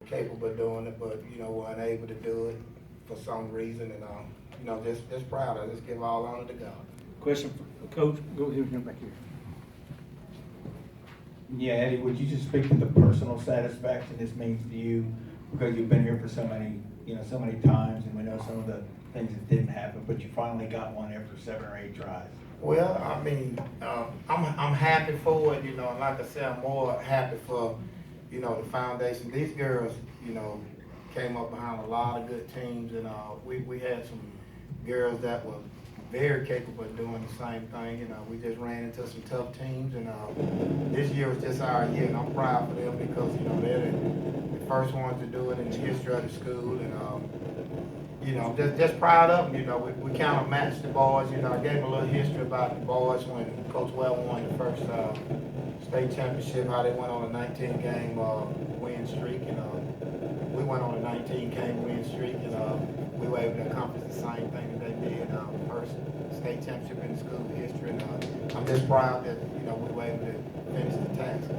capable of doing it, but, were unable to do it for some reason, and, just proud. I just give all honor to God. Question for Coach. Go ahead, back here. Yeah, Eddie, would you just speak to the personal satisfaction this means to you, because you've been here for so many, so many times, and we know some of the things that didn't happen, but you finally got one after 7 or 8 tries. Well, I mean, I'm happy for it, and like I said, I'm more happy for, the foundation. These girls, came up behind a lot of good teams, and we had some girls that were very capable of doing the same thing. We just ran into some tough teams, and this year was just our year, and I'm proud for them because, they're the first ones to do it in the history of the school, and just proud of them. We kind of matched the boys. I gave them a little history about the boys when Coach Well won the first state championship, how they went on a 19-game win streak, and we went on a 19-game win streak, and we were able to accomplish the same thing that they did, first state championship in the school history, and I'm just proud that we were able to finish the task.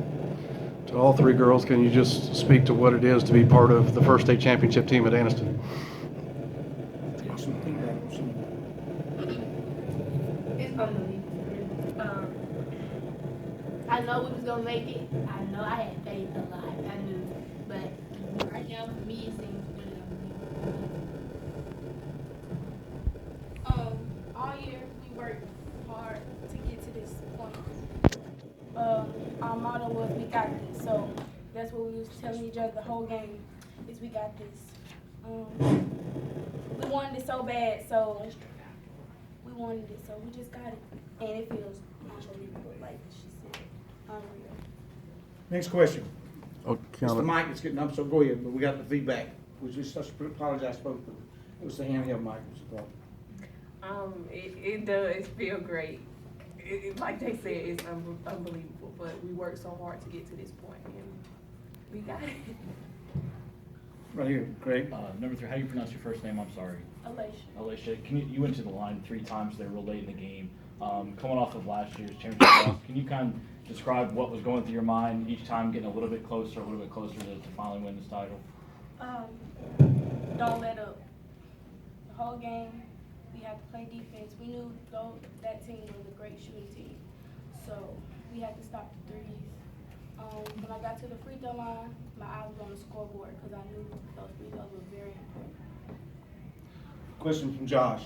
To all three girls, can you just speak to what it is to be part of the first state championship team at Anniston? It's unbelievable. I know we was gonna make it. I know I had faith a lot. I knew, but right now for me it seems really unbelievable. All year we worked hard to get to this point. Our motto was "We got this," so that's what we was telling each other the whole game. Is we got this. We wanted it so bad, so we wanted it, so we just got it, and it feels unbelievable, like she said, unreal. Next question. Oh, It's the mic that's getting up, so go ahead, but we got the feedback. We just apologize for it. It was the handheld mic. It does feel great. Like they said, it's unbelievable, but we worked so hard to get to this point, and we got it. Right here, Craig. Number 3, how do you pronounce your first name? I'm sorry. Alicia. Alicia, you went to the line 3 times there real late in the game. Coming off of last year's championship loss, can you kind of describe what was going through your mind each time, getting a little bit closer to finally win this title? Don't let up. The whole game, we had to play defense. We knew that team was a great shooting team, so we had to stop the threes. When I got to the free throw line, my eyes was on the scoreboard because I knew those free throws were very important. Question from Josh.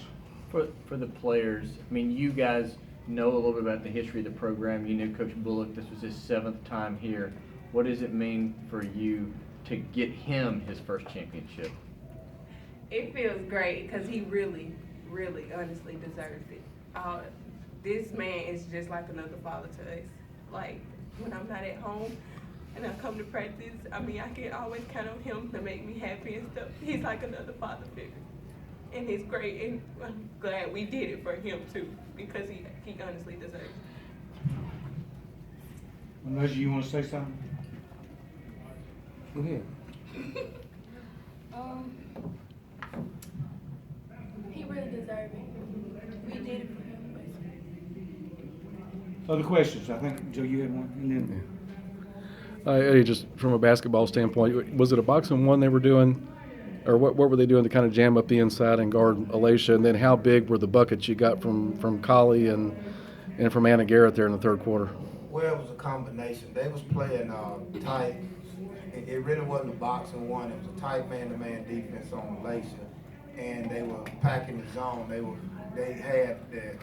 For the players, I mean, you guys know a little bit about the history of the program. You knew Coach Bullock. This was his 7th time here. What does it mean for you to get him his first championship? It feels great because he really, really, honestly deserves it. This man is just like another father to us. Like, when I'm not at home and I come to practice, I mean, I can always count on him to make me happy and stuff. He's like another father figure. And it's great, and I'm glad we did it for him too, because he honestly deserves it. Unless you want to say something? Go ahead. He really deserved it. We did it for him, basically. Other questions? I think, Joe, you had one, and then. Eddie, just from a basketball standpoint, was it a boxing one they were doing? Or what were they doing to kind of jam up the inside and guard Alicia? And then how big were the buckets you got from Collie and from Anna Garrett there in the third quarter? Well, it was a combination. They was playing tight. It really wasn't a boxing one. It was a tight man-to-man defense on Alicia, and they were packing the zone. They had the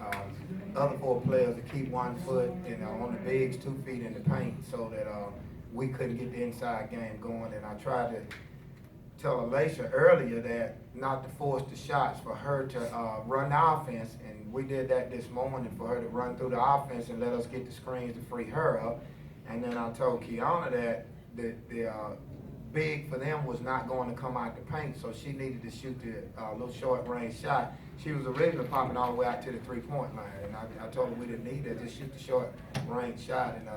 other 4 players to keep 1 foot on the bigs, 2 feet in the paint, so that we couldn't get the inside game going. And I tried to tell Alicia earlier that not to force the shots, for her to run the offense, and we did that this morning, for her to run through the offense and let us get the screens to free her up. And then I told Kiana that the big for them was not going to come out the paint, so she needed to shoot the little short range shot. She was originally popping all the way out to the 3-point line, and I told her we didn't need that, just shoot the short range shot. And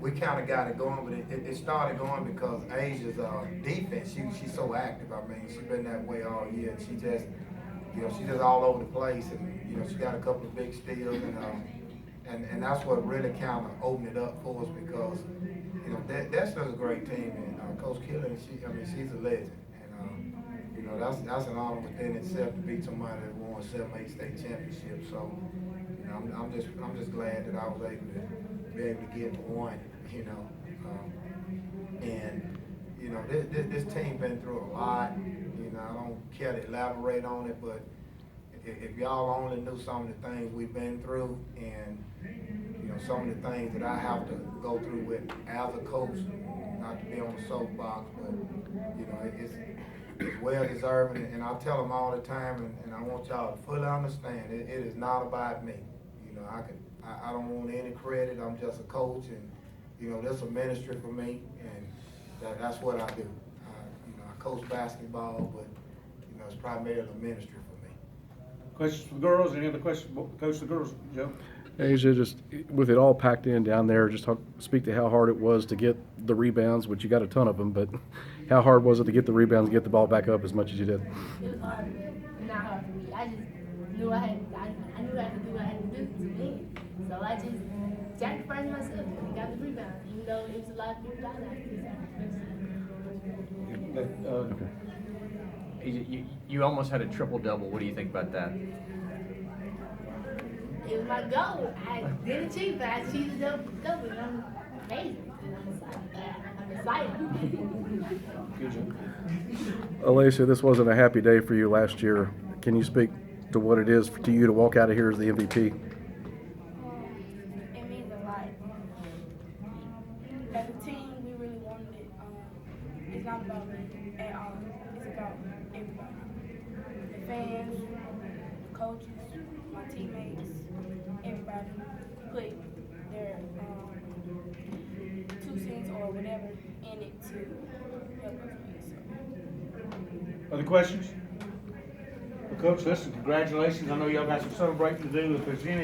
we kind of got it going, but it started going because Asia's defense, she's so active. I mean, she's been that way all year. And she's just all over the place, and she got a couple of big steals, and that's what really kind of opened it up for us, because Deshler's a great team, and Coach Killer, she's a legend. And, you know, that's an honor within itself to beat somebody that won 7, 8 state championships. So, you know, I'm just glad that I was able to be able to get one, you know. And, you know, this team been through a lot. You know, I don't care to elaborate on it, but if y'all only knew some of the things we've been through and, you know, some of the things that I have to go through with as a coach, not to be on the soapbox, but, you know, it's well deserving. And I tell them all the time, and I want y'all to fully understand, it is not about me. You know, I don't want any credit. I'm just a coach, and, you know, that's a ministry for me, and that's what I do. You know, I coach basketball, but, you know, it's primarily a ministry for me. Questions for the girls? Any other questions? Coach, the girls, Joe? Asia, just with it all packed in down there, just speak to how hard it was to get the rebounds, which you got a ton of them, but how hard was it to get the rebounds and get the ball back up as much as you did? It was hard, not hard for me. I just knew I knew I had to do what I had to do to win. So I just sacrificed myself and got the rebound, even though it was a lot of people down there. You almost had a triple-double. What do you think about that? It was my goal. I didn't cheat, but I cheated double, and I'm amazing. I'm excited. Good job. Alicia, this wasn't a happy day for you last year. Can you speak to what it is to you to walk out of here as the MVP? It means a lot. As a team, we really wanted it. It's not about me at all. It's about everybody. The fans, the coaches, my teammates, everybody put their 2 cents or whatever in it to help us win. So. Other questions? Well, Coach, listen, congratulations. I know y'all got some celebrating to do. If there's any